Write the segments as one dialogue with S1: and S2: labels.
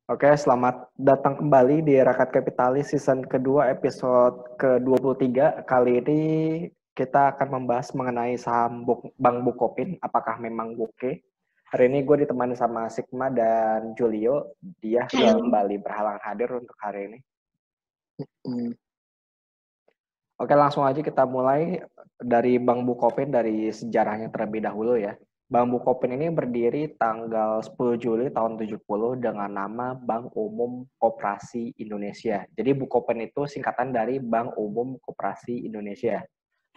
S1: Oke, selamat datang kembali di Rakat Kapitalis season kedua episode ke-23. Kali ini kita akan membahas mengenai saham Bank Bukopin, apakah memang buke. Hari ini gue ditemani sama Sigma dan Julio. Dia
S2: Halo.
S1: kembali berhalangan hadir untuk hari ini.
S3: Hmm.
S1: Oke, langsung aja kita mulai dari Bank Bukopin dari sejarahnya terlebih dahulu ya. Bank Bukopin ini berdiri tanggal 10 Juli tahun 70 dengan nama Bank Umum Koperasi Indonesia. Jadi Bukopin itu singkatan dari Bank Umum Koperasi Indonesia.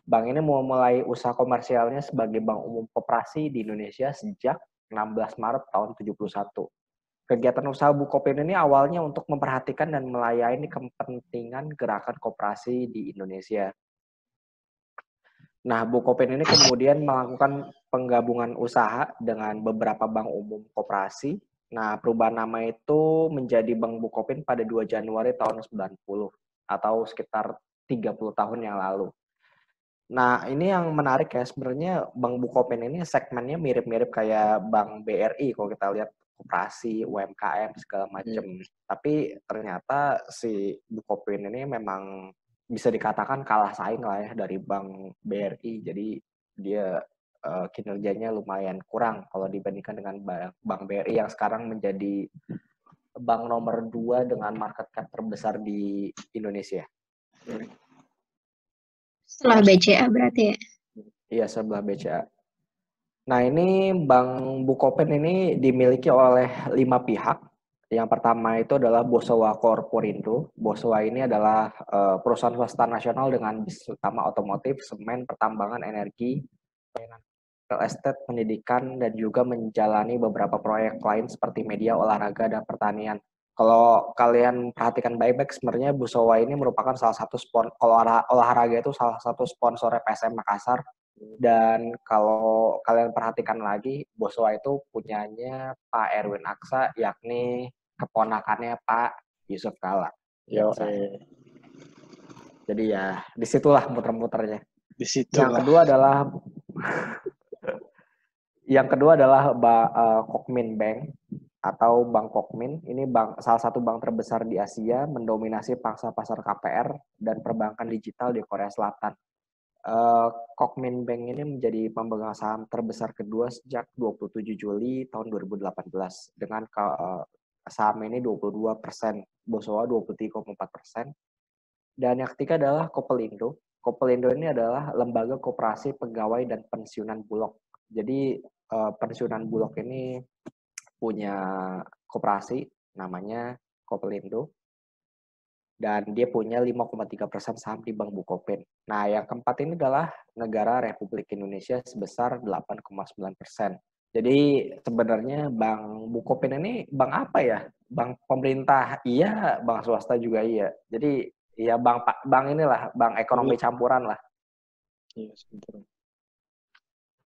S1: Bank ini memulai usaha komersialnya sebagai Bank Umum Koperasi di Indonesia sejak 16 Maret tahun 71. Kegiatan usaha Bukopin ini awalnya untuk memperhatikan dan melayani kepentingan gerakan koperasi di Indonesia. Nah, Bukopin ini kemudian melakukan penggabungan usaha dengan beberapa bank umum koperasi. Nah, perubahan nama itu menjadi Bank Bukopin pada 2 Januari tahun 90 atau sekitar 30 tahun yang lalu. Nah, ini yang menarik ya, sebenarnya Bank Bukopin ini segmennya mirip-mirip kayak Bank BRI kalau kita lihat koperasi, UMKM segala macam. Tapi ternyata si Bukopin ini memang bisa dikatakan kalah saing lah ya dari Bank BRI. Jadi dia kinerjanya lumayan kurang kalau dibandingkan dengan Bank BRI yang sekarang menjadi bank nomor 2 dengan market cap terbesar di Indonesia.
S2: Setelah BCA berarti ya?
S1: Iya, sebelah BCA. Nah, ini Bank Bukopin ini dimiliki oleh 5 pihak. Yang pertama itu adalah Bosowa Corporindo. Bosowa ini adalah perusahaan swasta nasional dengan bisnis utama otomotif, semen, pertambangan, energi, real estate, pendidikan, dan juga menjalani beberapa proyek lain seperti media, olahraga, dan pertanian. Kalau kalian perhatikan baik-baik, sebenarnya Bosowa ini merupakan salah satu kalau olahraga itu salah satu sponsor PSM Makassar. Dan kalau kalian perhatikan lagi, Bosowa itu punyanya Pak Erwin Aksa, yakni keponakannya Pak Yusuf Kala. Jadi ya disitulah muter-muternya. Yang kedua adalah Kokmin Bank atau Bank Kokmin. Ini salah satu bank terbesar di Asia, mendominasi pangsa pasar KPR dan perbankan digital di Korea Selatan. Kokmin Bank ini menjadi pemegang saham terbesar kedua sejak 27 Juli tahun 2018 dengan saham ini 22%, Bosowa 23,4%. Dan yang ketiga adalah Kopelindo. Kopelindo ini adalah lembaga koperasi pegawai dan pensiunan Bulog. Jadi pensiunan Bulog ini punya koperasi namanya Kopelindo. Dan dia punya 5,3% saham di Bank Bukopin. Nah, yang keempat ini adalah negara Republik Indonesia sebesar 8,9%. Jadi sebenarnya Bank Bukopin ini bank apa ya? Bank pemerintah iya, bank swasta juga iya. Jadi ya bank inilah, bank ekonomi campuran lah.
S3: Iya, sebentar.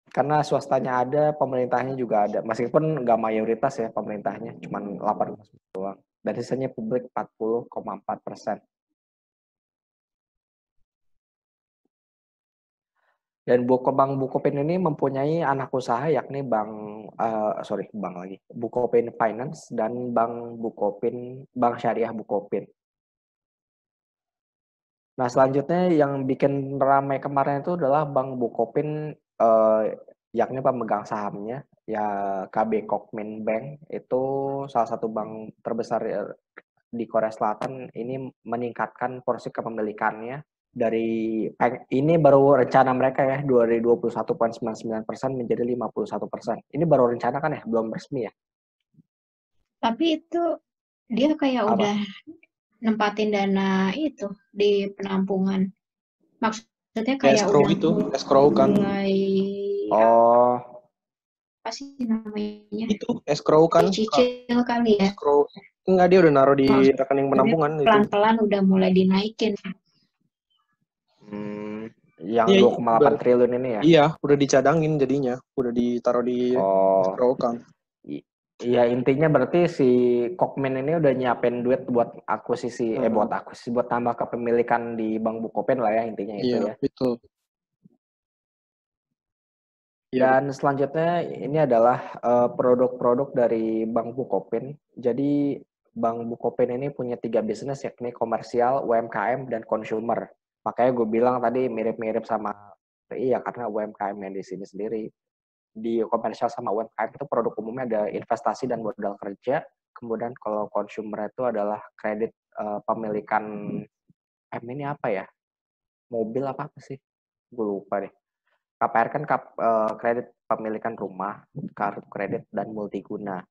S1: Karena swastanya ada, pemerintahnya juga ada. Meskipun nggak mayoritas ya pemerintahnya, cuma 8% doang. Dan sisanya publik 40,4%. Dan Bank Bukopin ini mempunyai anak usaha yakni Bukopin Finance dan Bank Syariah Bukopin. Nah, selanjutnya yang bikin ramai kemarin itu adalah Bank Bukopin yakni pemegang sahamnya ya KB Kokmin Bank itu salah satu bank terbesar di Korea Selatan, ini meningkatkan porsi kepemilikannya dari ini baru rencana mereka ya dari 21,99% menjadi 51%. Ini baru rencana kan ya, belum resmi ya.
S2: Tapi itu dia kayak udah nempatin dana itu di penampungan. Maksudnya kayak
S3: escrow
S2: udah
S3: itu, escrow kan.
S2: mulai apa sih namanya?
S3: Itu escrow kan.
S2: Cicil kali ya.
S3: Escrow. Enggak, dia udah naruh di rekening penampungan itu.
S2: Pelan-pelan udah mulai dinaikin.
S1: Yang 2,8 triliun ini ya?
S3: Iya, udah dicadangin jadinya. Udah ditaruh di escrow account.
S1: Iya, intinya berarti si Kokmin ini udah nyiapin duit buat akuisisi, buat tambah kepemilikan di Bank Bukopin lah ya intinya itu ya.
S3: Iya, betul.
S1: Dan selanjutnya ini adalah produk-produk dari Bank Bukopin. Jadi Bank Bukopin ini punya 3 bisnis, yakni komersial, UMKM, dan consumer. Makanya gue bilang tadi mirip-mirip sama BRI ya, karena UMKM yang di sini sendiri. Di komersial sama UMKM itu produk umumnya ada investasi dan modal kerja. Kemudian kalau consumer itu adalah kredit pemilikan, ini apa ya? Mobil apa sih? Gue lupa deh. KPR kan kredit pemilikan rumah, kartu kredit, dan multiguna.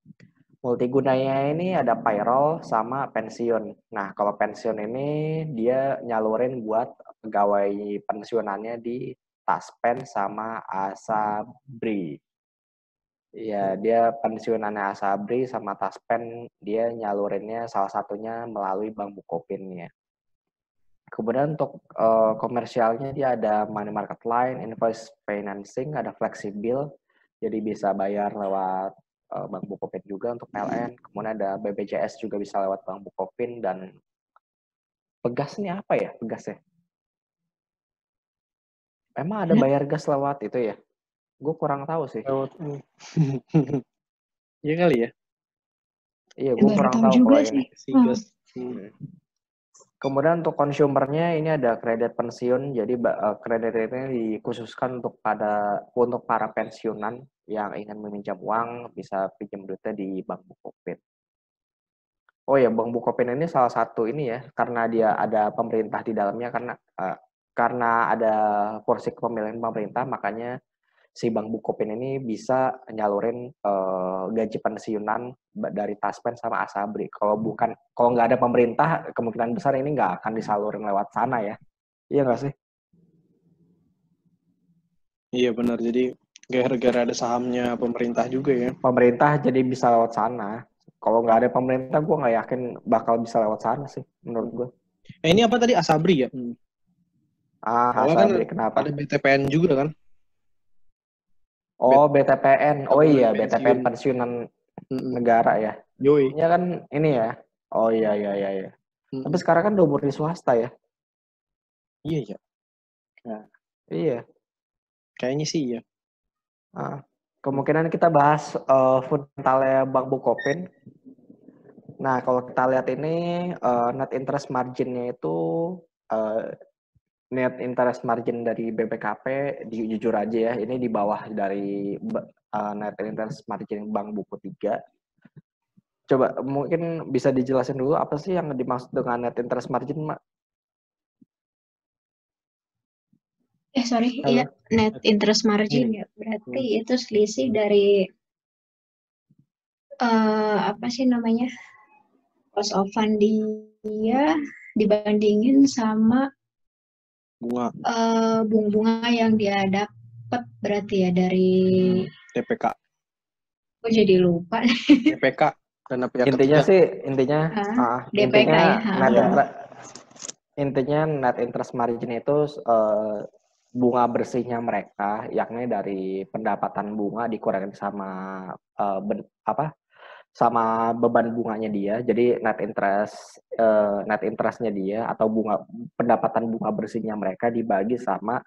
S1: Multigunanya ini ada payroll sama pensiun. Nah, kalau pensiun ini dia nyalurin buat pegawai pensiunannya di Taspen sama Asabri. Ya, dia pensiunannya Asabri sama Taspen, dia nyalurinnya salah satunya melalui Bank Bukopin ya. Kemudian untuk komersialnya dia ada money market line, invoice financing, ada flexible, jadi bisa bayar lewat Bank Bukopin juga untuk PLN. Kemudian ada BPJS juga bisa lewat Bank Bukopin, dan Pegas ini apa ya Pegas ya? Emang ada bayar gas lewat itu ya? Gue kurang tahu sih.
S3: Lewat Iya kali ya.
S1: Iya, gue kurang tahu
S2: juga
S1: kalau ini.
S3: Gas.
S1: Kemudian untuk consumernya ini ada kredit pensiun, jadi kredit ini dikhususkan untuk para pensiunan yang ingin meminjam uang, bisa pinjam duitnya di Bank Bukopin. Oh ya, Bank Bukopin ini salah satu ini ya, karena dia ada pemerintah di dalamnya, karena ada porsi kepemilikan pemerintah, makanya si Bank Bukopin ini bisa nyalurin gaji pensiunan dari Taspen sama Asabri. Kalau nggak ada pemerintah, kemungkinan besar ini nggak akan disalurin lewat sana ya. Iya nggak sih?
S3: Iya benar. Jadi gara-gara ada sahamnya pemerintah juga ya.
S1: Pemerintah jadi bisa lewat sana. Kalau nggak ada pemerintah, gue nggak yakin bakal bisa lewat sana sih, menurut gue.
S3: Ini apa tadi, Asabri ya?
S1: Asabri, kan kenapa?
S3: Ada BTPN juga kan?
S1: Oh, BTPN. Oh iya, BTPN
S3: pensiun.
S1: pensiunan negara ya.
S3: Yoi.
S1: Ini kan ini ya. Oh iya. Tapi sekarang kan udah murni swasta ya.
S3: Iya ya. Nah,
S1: iya.
S3: Kayaknya sih iya.
S1: Kemungkinan kita bahas fundamentalnya Bank Bukopin. Nah, kalau kita lihat ini net interest margin-nya itu net interest margin dari BPKP jujur aja ya, ini di bawah dari net interest margin Bank Buku 3. Coba mungkin bisa dijelasin dulu apa sih yang dimaksud dengan net interest margin, Mak?
S2: Iya, net interest margin ya. Berarti itu selisih dari apa sih namanya? Cost of fund dia dibandingin sama bunga yang dia dapat, berarti ya dari
S3: DPK.
S2: Gue jadi lupa.
S3: DPK dan apa
S1: intinya
S3: ketiga?
S2: DPK
S1: intinya net interest margin itu bunga bersihnya mereka, yakni dari pendapatan bunga dikurangi sama sama beban bunganya dia. Jadi net interestnya dia atau pendapatan bunga bersihnya mereka dibagi sama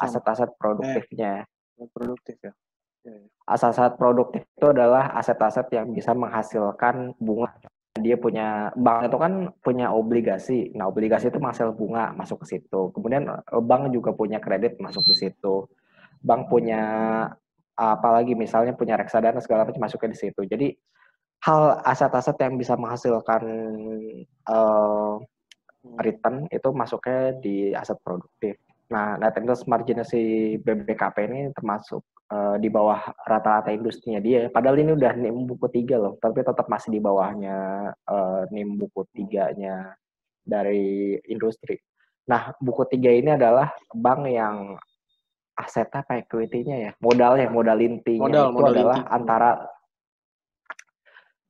S1: aset-aset produktifnya.
S3: Produktif ya.
S1: Aset-aset produktif itu adalah aset-aset yang bisa menghasilkan bunga. Bank itu kan punya obligasi. Nah, obligasi itu menghasil bunga masuk ke situ. Kemudian bank juga punya kredit masuk di situ. Bank punya apalagi misalnya punya reksadana segala macam masuknya di situ. Jadi hal aset-aset yang bisa menghasilkan return itu masuknya di aset produktif. Nah, net interest margin si BBKP ini termasuk di bawah rata-rata industrinya dia. Padahal ini udah NIM buku 3 loh, tapi tetap masih di bawahnya NIM buku 3-nya dari industri. Nah, buku 3 ini adalah bank yang asetnya apa equity-nya ya? Modal intinya itu adalah inti. Antara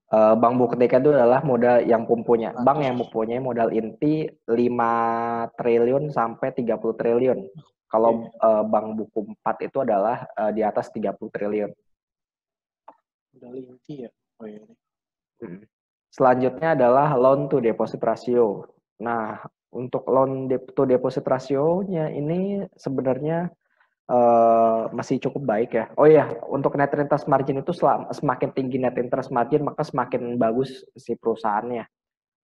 S1: Bank buku 3 itu adalah modal yang bank yang mempunyai modal inti 5 triliun sampai 30 triliun. Kalau Bank buku 4 itu adalah di atas 30 triliun.
S3: Modal inti ya. Oh iya.
S1: Selanjutnya adalah loan to deposit ratio. Nah, untuk loan to deposit ratio-nya ini sebenarnya masih cukup baik ya. Oh iya, untuk net interest margin itu semakin tinggi net interest margin maka semakin bagus si perusahaannya.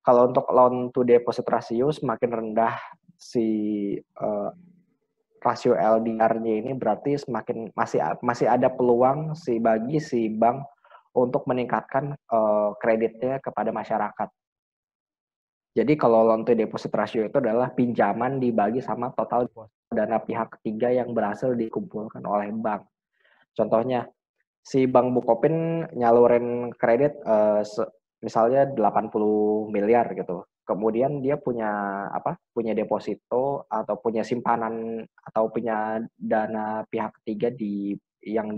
S1: Kalau untuk loan to deposit ratio semakin rendah si rasio LDR-nya ini berarti semakin masih ada peluang bagi si bank untuk meningkatkan kreditnya kepada masyarakat. Jadi kalau loan to deposit ratio itu adalah pinjaman dibagi sama total dana pihak ketiga yang berhasil dikumpulkan oleh bank. Contohnya, si Bank Bukopin nyalurin kredit misalnya 80 miliar gitu. Kemudian dia punya deposito atau punya simpanan atau punya dana pihak ketiga yang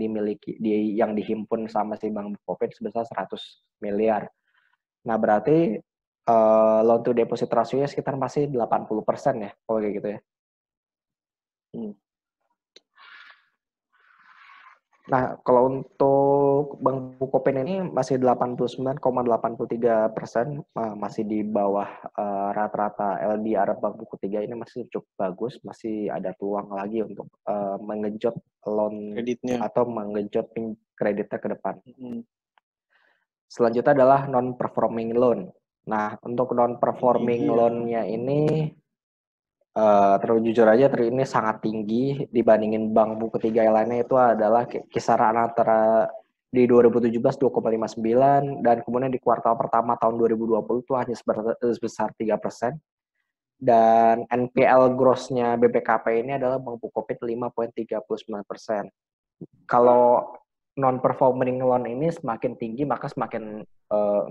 S1: dihimpun sama si Bank Bukopin sebesar 100 miliar. Nah, berarti loan to deposit ratio-nya sekitar masih 80% ya, kalau kayak gitu ya. Nah, kalau untuk Bank Bukopin ini masih 89,83%, masih di bawah rata-rata LDR Bank Buku 3 ini masih cukup bagus, masih ada peluang lagi untuk menggenjot loan
S3: Kreditnya.
S1: atau menggenjot kreditnya ke depan. Selanjutnya adalah non-performing loan. Nah, untuk non-performing loan-nya ini terus jujur aja ini sangat tinggi dibandingin bank buku 3 yang lainnya. Itu adalah kisaran antara di 2017 2,59 dan kemudian di kuartal pertama tahun 2020 itu hanya sebesar 3%. Dan NPL gross-nya BPKP ini adalah Bank Bukopin 5,39%. Kalau non-performing loan ini semakin tinggi maka semakin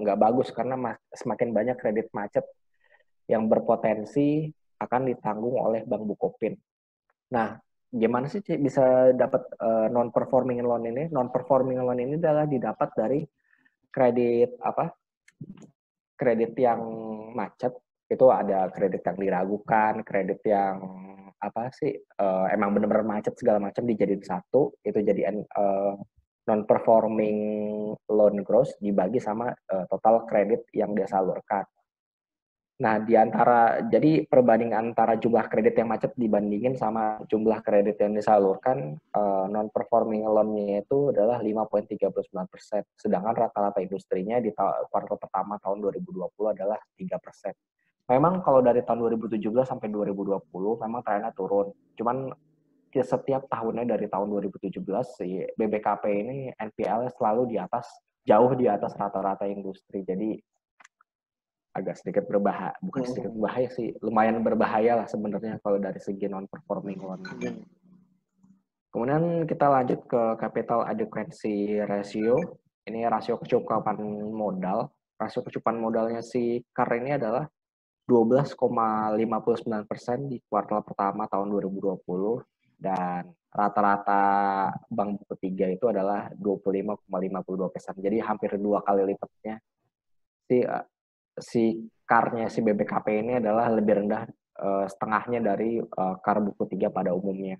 S1: nggak bagus karena semakin banyak kredit macet yang berpotensi akan ditanggung oleh Bank Bukopin. Nah, gimana sih bisa dapat non-performing loan ini? Non-performing loan ini adalah didapat dari kredit yang macet. Itu ada kredit yang diragukan, kredit yang emang benar-benar macet segala macam dijadiin satu, itu jadi non-performing loan gross dibagi sama total kredit yang dia salurkan. Nah, jadi perbandingan antara jumlah kredit yang macet dibandingin sama jumlah kredit yang disalurkan, non-performing loan-nya itu adalah 5,39%. Sedangkan rata-rata industrinya di kuartal pertama tahun 2020 adalah 3%. Memang kalau dari tahun 2017 sampai 2020 memang trennya turun. Cuman setiap tahunnya dari tahun 2017 si BBKP ini NPL-nya selalu jauh di atas rata-rata industri. Jadi agak sedikit berbahaya, bukan sedikit berbahaya sih, lumayan berbahaya lah sebenarnya kalau dari segi non-performing loan. Kemudian kita lanjut ke capital adequacy ratio. Ini rasio kecukupan modal. Rasio kecukupan modalnya si KAR ini adalah 12,59% di kuartal pertama tahun 2020 dan rata-rata bank buku 3 itu adalah 25,52%. Jadi hampir 2 kali lipatnya si KAR-nya si BBKP ini adalah lebih rendah setengahnya dari KAR buku 3 pada umumnya.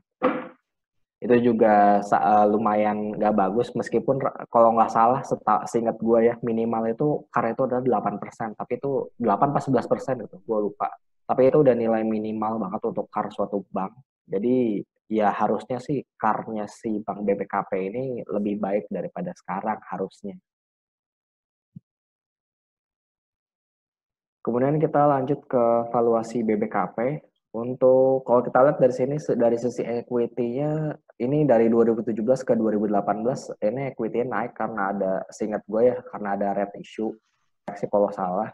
S1: Itu juga lumayan nggak bagus, meskipun kalau nggak salah seingat gue ya, minimal itu KAR itu adalah 8%, tapi itu 8 pas 11% itu, gue lupa. Tapi itu udah nilai minimal banget untuk KAR suatu bank. Jadi ya harusnya sih KAR-nya si bank BBKP ini lebih baik daripada sekarang harusnya. Kemudian kita lanjut ke valuasi BBKP. Kalau kita lihat dari sini dari sisi equity-nya ini dari 2017 ke 2018 ini equity-nya naik karena seingat gue ya, karena ada red issue. Kalau salah,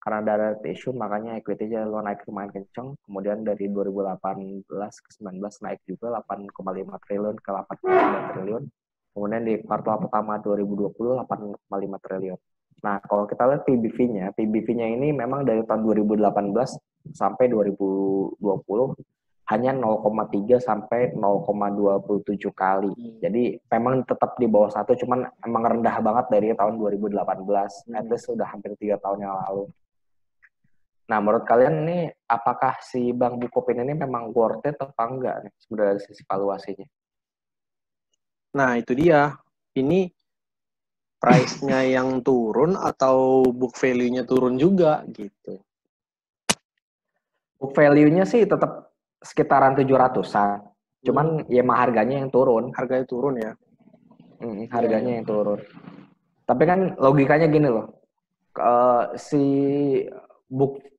S1: karena ada red issue makanya equity-nya naik lumayan kenceng. Kemudian dari 2018 ke 19 naik juga 8,5 triliun ke 8,9 triliun. Kemudian di kuartal pertama 2020 8,5 triliun. Nah, kalau kita lihat PBV-nya ini memang dari tahun 2018 sampai 2020 hanya 0,3 sampai 0,27 kali. Jadi memang tetap di bawah 1, cuman emang rendah banget dari tahun 2018. At least sudah hampir 3 tahun yang lalu. Nah, menurut kalian ini apakah si Bank Bukopin ini memang worth it apa enggak nih sebenarnya dari sisi valuasinya?
S3: Nah, itu dia. Ini price-nya yang turun atau book value-nya turun juga gitu.
S1: Book value-nya sih tetap sekitaran 700-an. Cuman ya emang harganya yang turun.
S3: Harganya turun ya.
S1: Harganya yang turun. Tapi kan logikanya gini loh. Si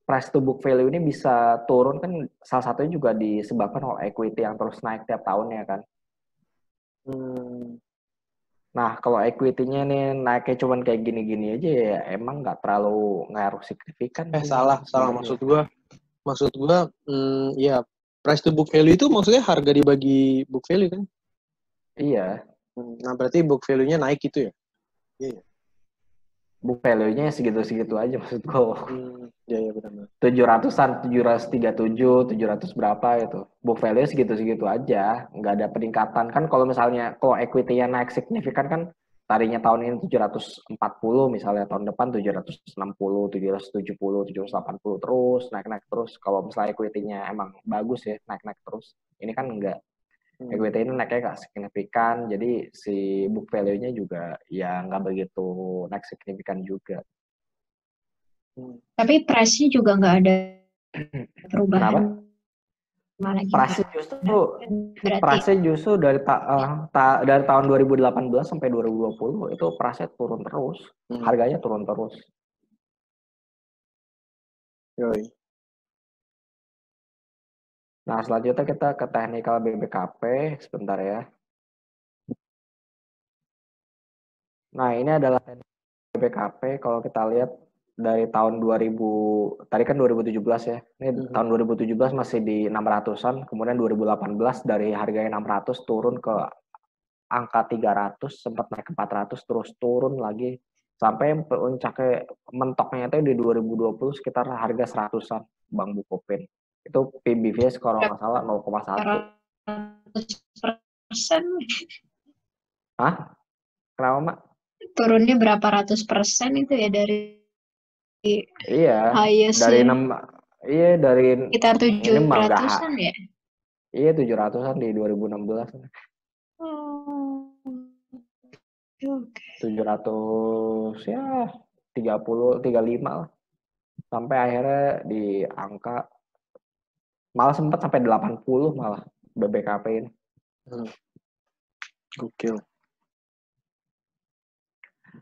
S1: price to book value ini bisa turun kan salah satunya juga disebabkan oleh equity yang terus naik tiap tahunnya kan. Nah, kalau equity-nya nih naiknya cuman kayak gini-gini aja ya emang nggak terlalu ngaruh signifikan.
S3: Salah. Maksud gua, ya price to book value itu maksudnya harga dibagi book value kan?
S1: Iya.
S3: Nah, berarti book value-nya naik gitu ya? Iya.
S1: Book value-nya segitu-segitu aja maksud gue.
S3: Iya benar.
S1: 700-an, 737, 700 berapa itu. Book value segitu-segitu aja, nggak ada peningkatan. Kan kalau misalnya kalau equity-nya naik signifikan kan tadinya tahun ini 740 misalnya tahun depan 760, 770, 780 terus naik-naik terus. Kalau misalnya equity-nya emang bagus ya naik-naik terus. Ini kan enggak. Equity ini naiknya nggak signifikan, jadi si book value-nya juga ya nggak begitu naik signifikan juga.
S2: Tapi price-nya juga nggak ada perubahan.
S1: Kenapa?
S2: Malah
S1: Price-nya justru dari tahun 2018 sampai 2020 itu price-nya turun terus, harganya turun terus.
S3: Yoi.
S1: Nah, selanjutnya kita ke technical BBKP sebentar ya. Nah, ini adalah BBKP kalau kita lihat dari tahun 2000, tadi kan 2017 ya. Ini tahun 2017 masih di 600-an, kemudian 2018 dari harganya 600 turun ke angka 300, sempat naik ke 400, terus turun lagi sampai puncaknya mentoknya itu di 2020 sekitar harga 100-an Bang Bukopin. Itu PBV kalau nggak salah 0,1.
S2: 100%.
S1: Hah? Kenapa, Mak?
S2: Turunnya berapa ratus persen itu ya dari
S1: Iya,
S2: highest
S1: dari 6 iya dari
S2: sekitar
S1: ini mah enggak
S2: 700-an ya?
S1: Iya 700-an di 2016.
S2: Oh. Oke.
S1: 700 ya 30 35 lah. Sampai akhirnya di angka malah sempat sampai 80 malah BBKP ini.
S3: Gokil.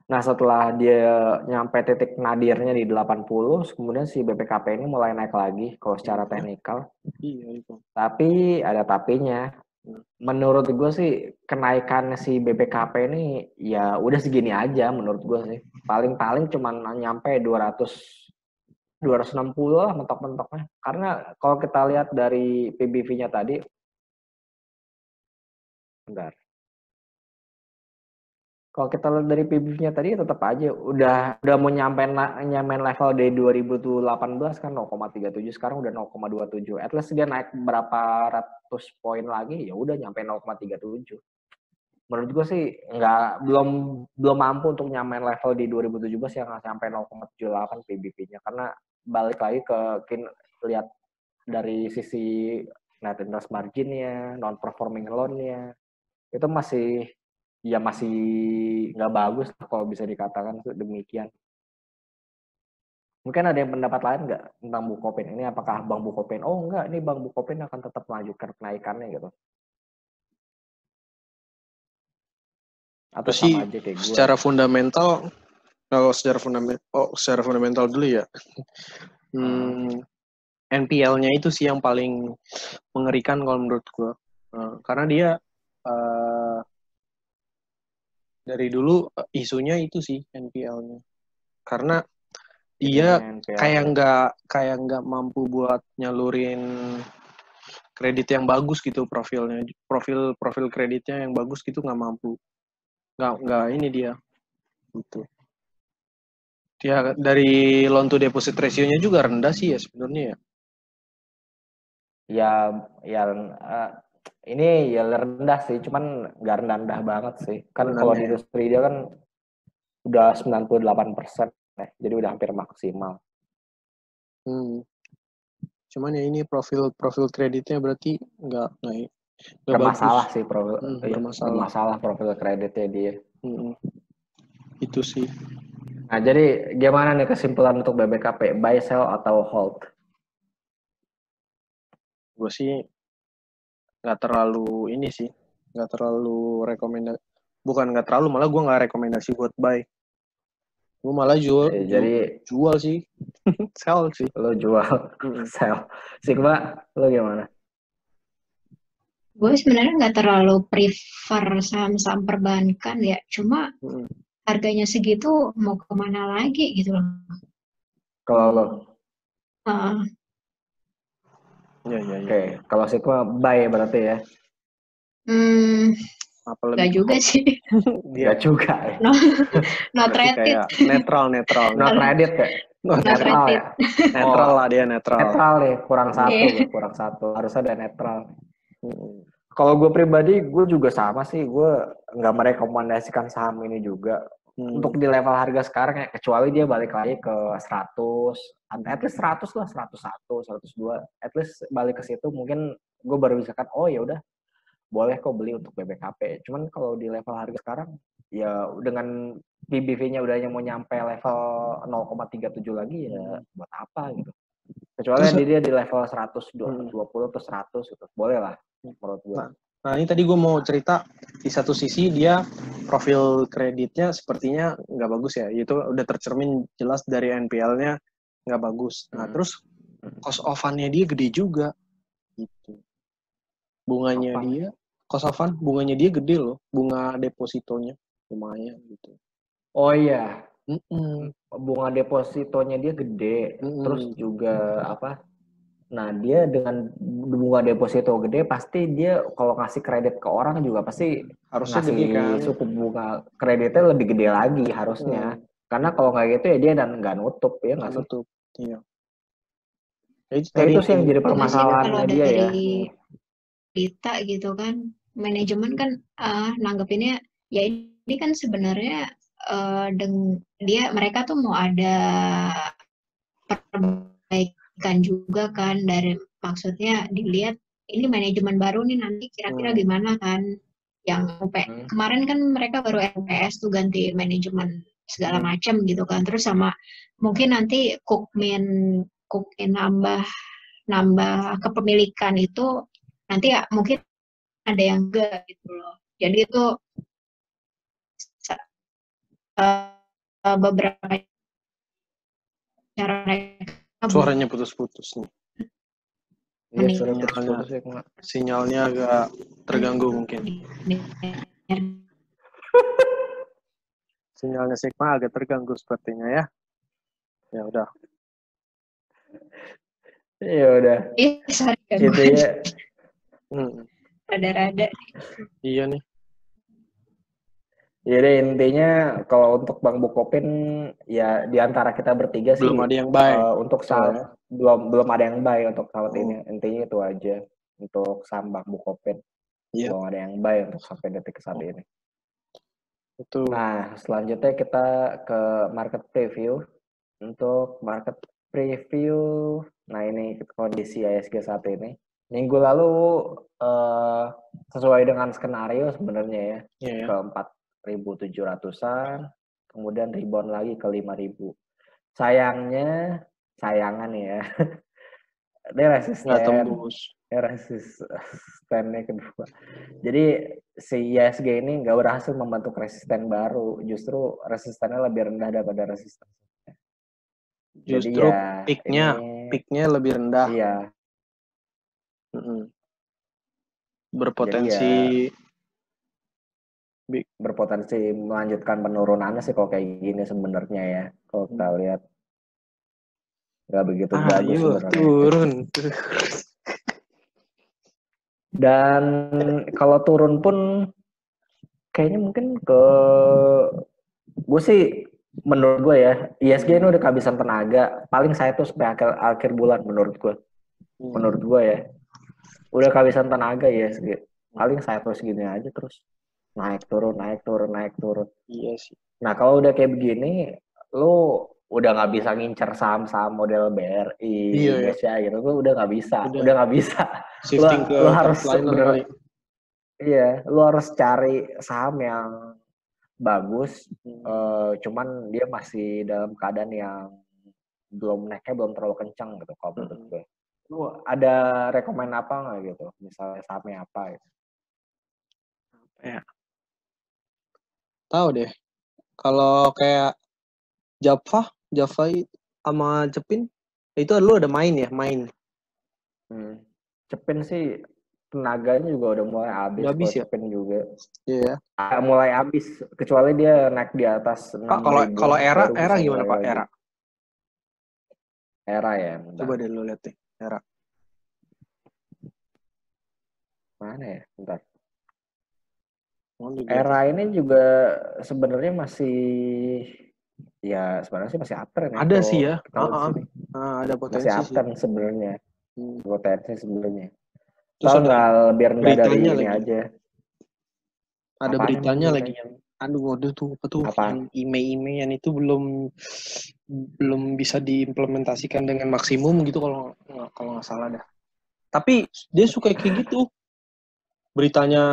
S1: Nah, setelah dia nyampe titik nadirnya di 80, kemudian si BPKP ini mulai naik lagi kalau secara teknikal.
S3: Iya itu.
S1: Tapi ada tapinya. Menurut gue sih kenaikan si BPKP ini ya udah segini aja menurut gue sih. Paling-paling cuman nyampe 260 lah mentok-mentoknya. Karena kalau kita lihat dari PBV-nya tadi, bentar. Kalau kita lihat dari PBV-nya tadi tetap aja udah mau nyampein level dari 2018 kan 0,37, sekarang udah 0,27. At least dia naik berapa ratus poin lagi ya udah nyampe 0,37. Menurut gue sih belum mampu untuk nyamain level di 2017 yang sampai 0,78 PBV-nya karena balik lagi lihat dari sisi net interest margin-nya, non performing loan-nya itu masih nggak bagus kalau bisa dikatakan demikian. Mungkin ada yang pendapat lain nggak tentang Bukopin ini? Apakah Bang Bukopin, oh enggak, ini Bang Bukopin akan tetap melanjutkan kenaikannya gitu? Atau
S3: Sih,
S1: sama aja kayak gue?
S3: secara fundamental, kalau secara fundamental dulu ya. NPL-nya itu sih yang paling mengerikan kalau menurut gue. Karena dia dari dulu isunya itu sih NPL-nya. Karena dia kayak nggak mampu buat nyalurin kredit yang bagus gitu profilnya, profil kreditnya yang bagus gitu nggak mampu, nggak ini dia gitu. Ya dari loan to deposit ratio-nya juga rendah sih ya sebenarnya ya.
S1: Ini ya rendah sih, cuman nggak rendah banget sih. Kan kalau di industri dia kan udah 98%, jadi udah hampir maksimal.
S3: Cuman ya ini profil kreditnya berarti nggak naik.
S1: Bermasalah sih
S3: bermasalah
S1: profil kreditnya dia.
S3: Itu sih.
S1: Nah, jadi gimana nih kesimpulan untuk BBKP? Buy, sell, atau hold?
S3: Gue sih nggak terlalu ini sih, nggak terlalu rekomendasi, bukan nggak terlalu, malah gue nggak rekomendasi buat buy. Gue malah
S1: Jadi
S3: jual sih, sell sih.
S1: lo jual, sell. Sigma, lo gimana?
S2: Gue sebenarnya nggak terlalu prefer saham-saham perbankan ya. Cuma harganya segitu mau kemana lagi gitu loh.
S1: Kalau lo?
S2: Uh,
S3: Ya.
S1: Oke, kalau Sigma buy berarti ya?
S3: Apa
S2: Nggak
S3: lebih
S2: juga sih.
S1: Nggak juga ya?
S2: No, not
S3: berarti
S2: rated.
S3: kayak netral.
S1: Not credit ya?
S3: Not
S1: Netral
S2: rated.
S1: ya?
S3: netral lah dia netral.
S1: Netral nih, kurang satu,
S2: Iya.
S1: kurang satu. Harus ada netral. Kalau gue pribadi, gue juga sama sih. Gue nggak merekomendasikan saham ini juga. Untuk di level harga sekarang ya, kecuali dia balik lagi ke 100, at least 100 lah, 101, 102. At least balik ke situ mungkin gue baru bisa kan, oh ya udah boleh kok beli untuk BBKP. Cuman kalau di level harga sekarang, ya dengan PBV-nya udah mau nyampe level 0,37 lagi, ya buat apa gitu. Kecuali dia di level 120 atau 100 gitu. Boleh lah menurut gue.
S3: Nah ini tadi gue mau cerita, di satu sisi dia profil kreditnya sepertinya nggak bagus ya, itu udah tercermin jelas dari NPL-nya nggak bagus. Nah terus cost of fund-nya dia gede juga, gitu. Bunganya dia, cost of fund, bunganya dia gede loh, bunga depositonya lumayan gitu.
S1: Oh iya, bunga depositonya dia gede, terus juga apa? Nah dia dengan bunga deposito gede pasti dia kalau ngasih kredit ke orang juga pasti
S3: harusnya
S1: ngasih
S3: gede kan,
S1: suku bunga kreditnya lebih gede lagi harusnya. Karena kalau nggak gitu ya dia dan nggak nutup ya nggak sih?
S3: nutup, iya.
S1: Nah, itu sih yang jadi permasalahannya dia ya.
S2: Berita gitu kan, manajemen kan nanggepinnya ya ini kan sebenarnya mereka tuh mau ada perbaikan juga kan, dari maksudnya dilihat ini manajemen baru nih nanti kira-kira gimana kan, yang kemarin kan mereka baru NPS tuh ganti manajemen segala macam gitu kan, terus sama mungkin nanti Kukmin nambah kepemilikan itu nanti ya mungkin ada yang enggak gitu loh. Jadi itu beberapa cara
S3: suaranya putus-putus nih.
S1: Iya,
S3: sinyalnya agak terganggu mungkin. Sinyalnya Sigma agak terganggu sepertinya ya. Ya udah.
S1: Ya udah. Itu ya.
S2: Rada-rada.
S3: Iya nih.
S1: Jadi intinya kalau untuk Bang Bukopin ya di antara kita bertiga sih
S3: belum ada yang buy.
S1: Untuk saham belum ada yang buy untuk saat ini. Intinya itu aja untuk saham Bang Bukopin. Belum ada yang buy untuk sampai detik saat ini.
S3: Betul.
S1: Nah, selanjutnya kita ke market preview. Untuk market preview, nah ini kondisi ISG saat ini. Minggu lalu sesuai dengan skenario sebenarnya ya, ke 4.700-an, kemudian rebound lagi ke 5.000. Sayangnya ya, dia resistennya kedua. Jadi si ISG ini nggak berhasil membentuk resisten baru, justru resistennya lebih rendah daripada resisten.
S3: Justru ya, peaknya lebih rendah.
S1: Iya. Berpotensi melanjutkan penurunannya sih kalau kayak gini sebenarnya ya. Kalau kita lihat nggak begitu bagus sebenarnya.
S3: Turun.
S1: Dan kalau turun pun kayaknya mungkin ke gue sih menurut gue ya ISG ini udah kehabisan tenaga. Paling saya tuh sampai akhir bulan menurut gue. Menurut gue ya udah kehabisan tenaga ISG. Paling saya terus gini aja terus naik turun.
S3: Iya sih.
S1: Nah kalau udah kayak begini, lu udah nggak bisa ngincer saham-saham model BRI, Indonesia gitu, lu udah nggak bisa. Lu harus lu harus cari saham yang bagus, cuman dia masih dalam keadaan yang naiknya belum terlalu kencang gitu kalau menurut gue. Lu ada rekomend apa nggak gitu? Misalnya sahamnya apa gitu?
S3: Ya, tahu deh. Kalau kayak Java sama Cepin, itu lu ada main.
S1: Cepin sih tenaganya juga udah mulai habis.
S3: Udah habis
S1: Kalau
S3: ya?
S1: Cepin juga
S3: Iya.
S1: mulai habis. Kecuali dia naik di atas
S3: Kak,
S1: 6
S3: kalau
S1: ribuan baru
S3: era
S1: bisa
S3: gimana
S1: mulai
S3: Pak?
S1: lagi.
S3: Era.
S1: Era ya, bentar.
S3: Coba deh lu lihat deh. Era.
S1: Mana ya? Bentar.
S3: Mau
S1: Era ini juga sebenarnya masih ya sebenarnya sih masih uptrend ya
S3: ada
S1: kalau
S3: sih ya.
S1: kita lihat di sini.
S3: Ada
S1: Masih
S3: potensi sih.
S1: uptrend sebenarnya. Potensi sebenarnya.
S3: Terus
S1: Soal
S3: ada
S1: nggak lebih rendah dari
S3: beritanya
S1: ini
S3: lagi.
S1: aja.
S3: Ada
S1: Apaan emang
S3: beritanya lagi.
S1: beritanya?
S3: Aduh, waduh tuh apa tuh?
S1: Apa?
S3: Yang email yang itu belum bisa diimplementasikan dengan maksimum gitu kalau nggak salah dah. Tapi dia suka kayak gitu. Beritanya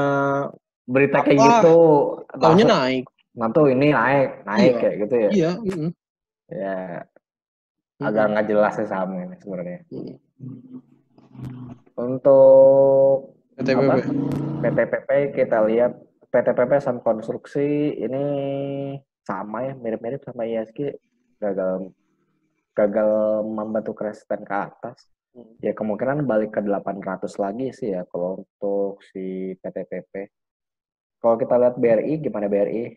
S1: Berita kayak
S3: apa?
S1: gitu
S3: Taunya
S1: langsung
S3: naik.
S1: nanti ini naik
S3: Iya.
S1: kayak gitu ya.
S3: Iya.
S1: Ya agak nggak jelas sih sahamnya ini sebenarnya. Untuk
S3: PTBB.
S1: apa? PTPP kita lihat PTPP Sam Konstruksi ini sama ya mirip-mirip sama ISG gagal gagal membentuk resisten ke atas. Ya kemungkinan balik ke 800 lagi sih ya kalau untuk si PTPP. Kalau kita lihat BRI gimana BRI?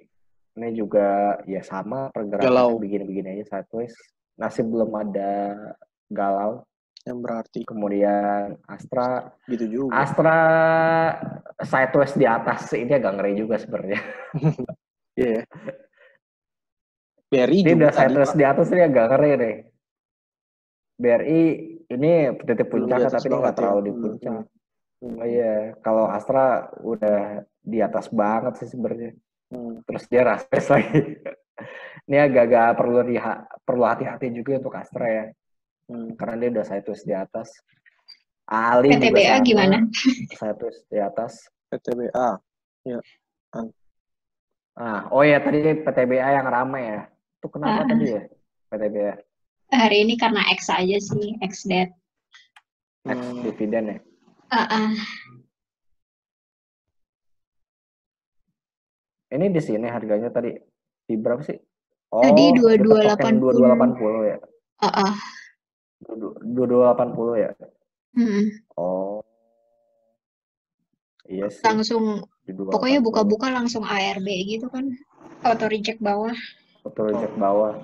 S1: Ini juga ya sama pergerakannya
S3: Galau.
S1: begini-begini aja sideways. Masih belum ada galau.
S3: Yang berarti.
S1: Kemudian Astra.
S3: Gitu juga.
S1: Astra sideways di atas ini agak ngeri juga sebenarnya.
S3: Iya. BRI
S1: Ini
S3: juga
S1: udah
S3: tadi
S1: sideways
S3: Pak.
S1: di atas ini agak ngeri nih. BRI ini titik
S3: Belum di
S1: puncaknya
S3: atas
S1: tapi ini
S3: banget
S1: nggak
S3: ya.
S1: terlalu di puncak. Oh iya, kalau Astra udah di atas banget sih sebenarnya. Terus dia raspes lagi. Ini agak-agak perlu hati-hati juga untuk Astra ya. Karena dia udah sideways di atas. Ali juga
S2: PTBA
S1: sama.
S2: gimana?
S1: Sideways di atas.
S3: PTBA. Ya.
S1: Oh ya tadi PTBA yang ramai ya. Itu kenapa tadi ya PTBA?
S2: Hari ini karena X aja sih, X debt.
S1: X dividen ya. Ini di sini harganya tadi di berapa sih?
S2: Tadi
S1: Oh, dipetok yang
S2: 2280.
S1: 2280 ya. 2280 ya. Oh, iya sih.
S2: Langsung pokoknya buka-buka langsung ARB gitu kan. Auto reject bawah.
S1: Auto reject bawah.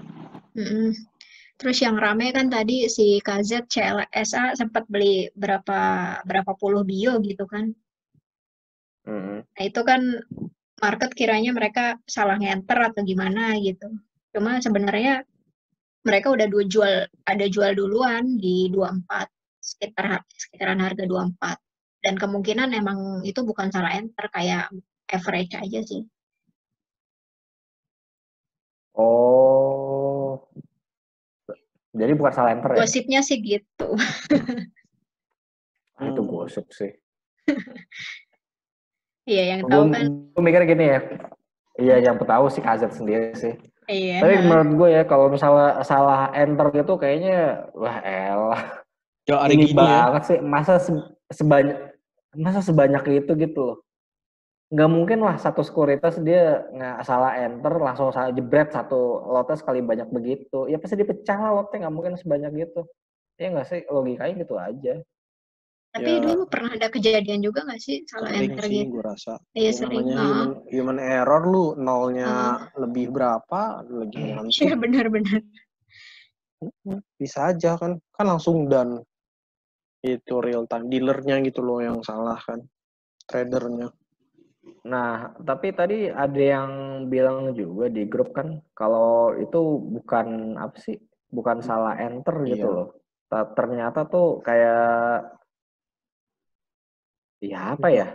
S2: Terus yang rame kan tadi si KZ CLSA sempat beli berapa puluh bio gitu kan. Nah itu kan market kiranya mereka salah ngenter atau gimana gitu. Cuma sebenarnya mereka udah jual duluan di 24 sekitaran harga 24. Dan kemungkinan emang itu bukan salah enter kayak average aja sih.
S1: Oh, jadi bukan salah enter ya?
S2: Gosipnya sih gitu.
S1: Itu gosip sih.
S2: Iya yang tahu kan.
S1: Gue mikir gini ya. Iya yang tahu sih KZ sendiri sih.
S2: Iya.
S1: Tapi menurut gue ya kalau misalnya salah enter gitu kayaknya wah elah. Ini banget sih masa sebanyak itu gitu loh. Nggak mungkin lah satu sekuritas dia nggak salah enter langsung salah jebret satu lotnya sekali banyak begitu. Ya pasti dipecah lah lotnya nggak mungkin sebanyak gitu. Ya nggak sih logikanya gitu aja.
S2: Tapi dulu pernah ada kejadian juga nggak sih salah
S3: Sering
S2: enter
S3: sih
S2: gitu?
S3: gue rasa.
S2: Iya
S3: Ya,
S2: sering.
S3: namanya human error lu nolnya lebih berapa lagi ngantuk.
S2: Iya benar-benar.
S3: Bisa aja kan langsung dan itu real time dealernya gitu loh yang salah kan tradernya.
S1: Nah, tapi tadi ada yang bilang juga di grup kan kalau itu bukan apa sih? Bukan salah enter gitu loh. Ternyata tuh kayak ya apa ya?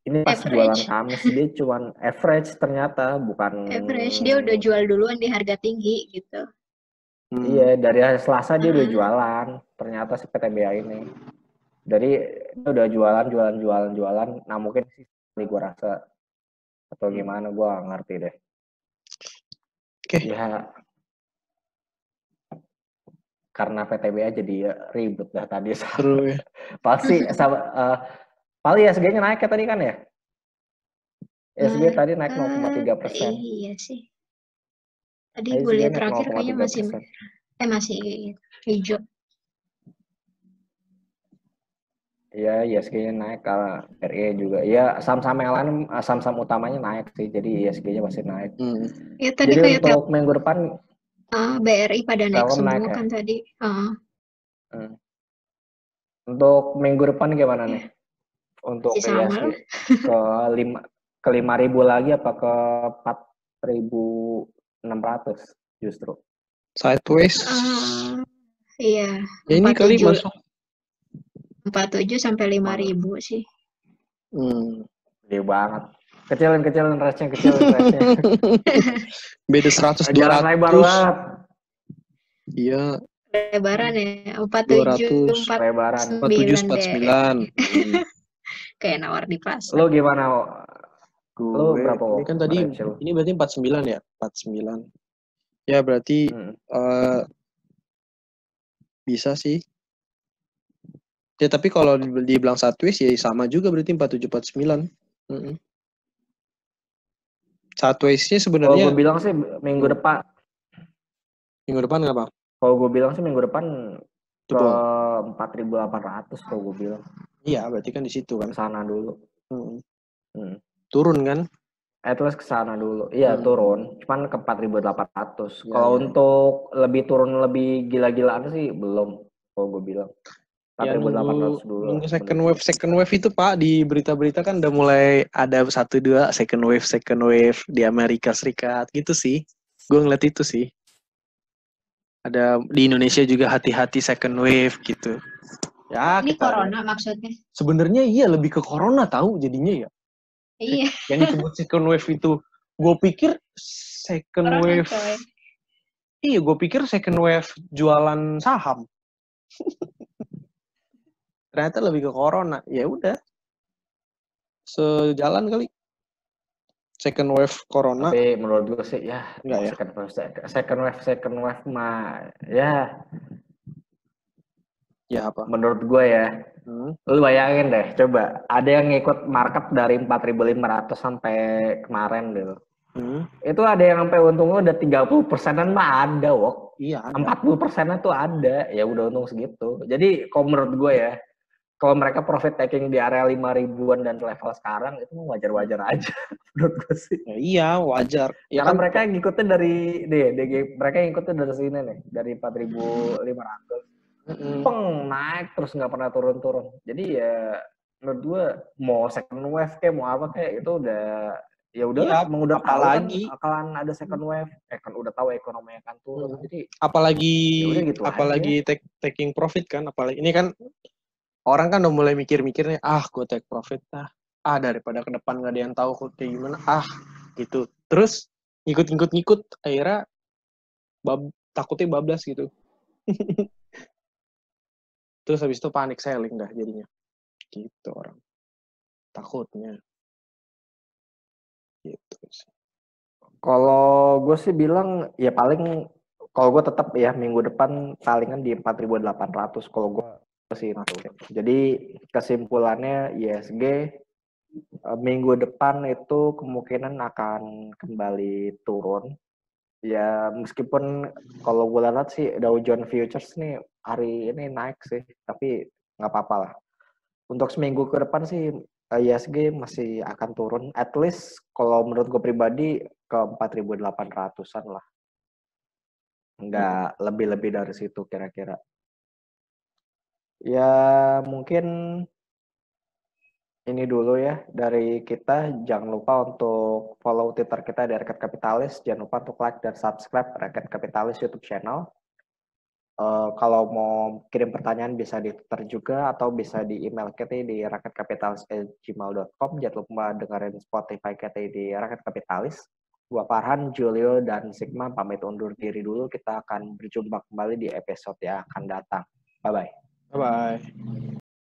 S1: Ini pas jualan Kamis dia cuman average ternyata bukan
S2: average. Dia udah jual duluan di harga tinggi gitu.
S1: Iya, dari hari Selasa dia udah jualan. Ternyata si PTBA ini. Dari dia udah jualan. Nah, mungkin sih gue rasa atau gimana gue gak ngerti deh. Ya karena PTBA jadi ribet dah tadi.
S3: Seru ya.
S1: Pasti paling ISG-nya naik ya tadi kan ya? ISG tadi naik 0,3%.
S2: Iya sih. Tadi
S1: ISG
S2: gue lihat
S1: naik
S2: terakhir kayaknya masih
S1: 0,3%.
S2: masih hijau.
S1: Iya, ISG-nya naik, kalau RE juga. Ya, saham-saham yang lain, saham-saham utamanya naik sih, jadi ISG-nya pasti naik.
S2: Ya tadi
S1: Jadi
S2: kayak
S1: untuk minggu depan,
S2: BRI pada naik
S1: Telkom
S2: semua
S1: naik ya?
S2: kan tadi.
S1: Untuk minggu depan gimana nih? Untuk
S2: Masih sama
S1: ISG
S2: lah.
S1: ke 5.000 lagi apa ke 4.600 justru?
S3: Sideways.
S2: Iya.
S3: Ya ini kali masuk
S2: 47 sampai 5.000 sih.
S1: Gede banget. Kecilin range-nya.
S3: Beda 100 200.
S1: Jalan lebar banget.
S3: Iya.
S2: Lebaran ya. 47 49 deh. Kayak nawar di pasar.
S1: Lo gimana? Lo
S3: Gue
S1: berapa?
S3: ini kan tadi ini berarti 49 ya? 49. Ya berarti bisa sih. Ya tapi kalau dibilang sideways ya sama juga berarti 47 49. Sideways-nya sebenarnya.
S1: Kalau gue bilang sih minggu depan.
S3: Minggu depan ngapa?
S1: Kalau gue bilang sih minggu depan ke 4.800 kalau gue bilang.
S3: Iya, berarti kan di situ kan.
S1: Kesana dulu.
S3: Turun kan?
S1: At least kesana dulu. Iya, turun. Cuman ke 4.800.
S3: Ya,
S1: kalau untuk lebih turun lebih gila-gilaan sih belum. Kalau gue bilang.
S3: Ya nunggu second wave itu Pak, di berita-berita kan udah mulai ada 1-2 second wave di Amerika Serikat gitu sih. Gue ngeliat itu sih. Ada di Indonesia juga hati-hati second wave gitu. Ya,
S2: ini corona maksudnya?
S3: Sebenarnya iya lebih ke corona tahu jadinya ya.
S2: Iya.
S3: Yang disebut second wave itu, gue pikir second wave. Iya, gue pikir second wave jualan saham. Ternyata lebih ke corona. Ya udah. Sejalan kali. Second wave corona.
S1: Tapi menurut gue sih ya,
S3: enggak ya.
S1: Second wave mah ya.
S3: Ya apa?
S1: Menurut gue ya. Lu bayangin deh, coba ada yang ngikut market dari 4.500 sampai kemarin gitu. Itu ada yang sampai untungnya udah 30%-an mah ada, Wok.
S3: Iya,
S1: 40%-an tuh ada. Ya udah untung segitu. Jadi kalau menurut gue ya, kalau mereka profit taking di area 5.000-an dan level sekarang itu wajar-wajar aja menurut gue sih.
S3: Ya, iya, wajar. Ya
S1: karena
S3: kan
S1: mereka ngikutnya mereka ngikutnya dari sini nih, dari 4.500. Naik terus nggak pernah turun-turun. Jadi ya menurut gue mau second wave kayak mau apa kayak itu udah ya udah
S3: ya,
S1: emang udah tahu kan akan ada second wave, kan udah tahu ekonomi akan turun. Jadi
S3: apalagi
S1: gitu
S3: taking profit kan, apalagi ini kan orang kan udah mulai mikir-mikirnya gue take profit daripada ke depan nggak ada yang tahu kayak gimana gitu. Terus ngikut akhirnya takutnya bablas gitu. Terus habis itu panic selling dah jadinya. Gitu orang. Takutnya. Gitu sih.
S1: Kalau gue sih bilang ya paling kalau gue tetap ya minggu depan palingan di 4.800 kalau gue sih itu. Jadi kesimpulannya ISG minggu depan itu kemungkinan akan kembali turun. Ya meskipun kalau gue lihat sih Dow Jones Futures nih hari ini naik sih, tapi nggak apa-apa lah. Untuk seminggu ke depan sih ISG masih akan turun. At least kalau menurut gue pribadi ke 4.800-an lah. Nggak lebih-lebih dari situ kira-kira. Ya mungkin ini dulu ya dari kita. Jangan lupa untuk follow Twitter kita di Rakyat Kapitalis. Jangan lupa untuk like dan subscribe Rakyat Kapitalis YouTube channel. Kalau mau kirim pertanyaan bisa di Twitter juga atau bisa di email kita di rakyatkapitalis@gmail.com. Jangan lupa dengerin Spotify kita di Rakyat Kapitalis. Gua Farhan, Julio, dan Sigma pamit undur diri dulu. Kita akan berjumpa kembali di episode yang akan datang. Bye-bye.
S3: Bye-bye.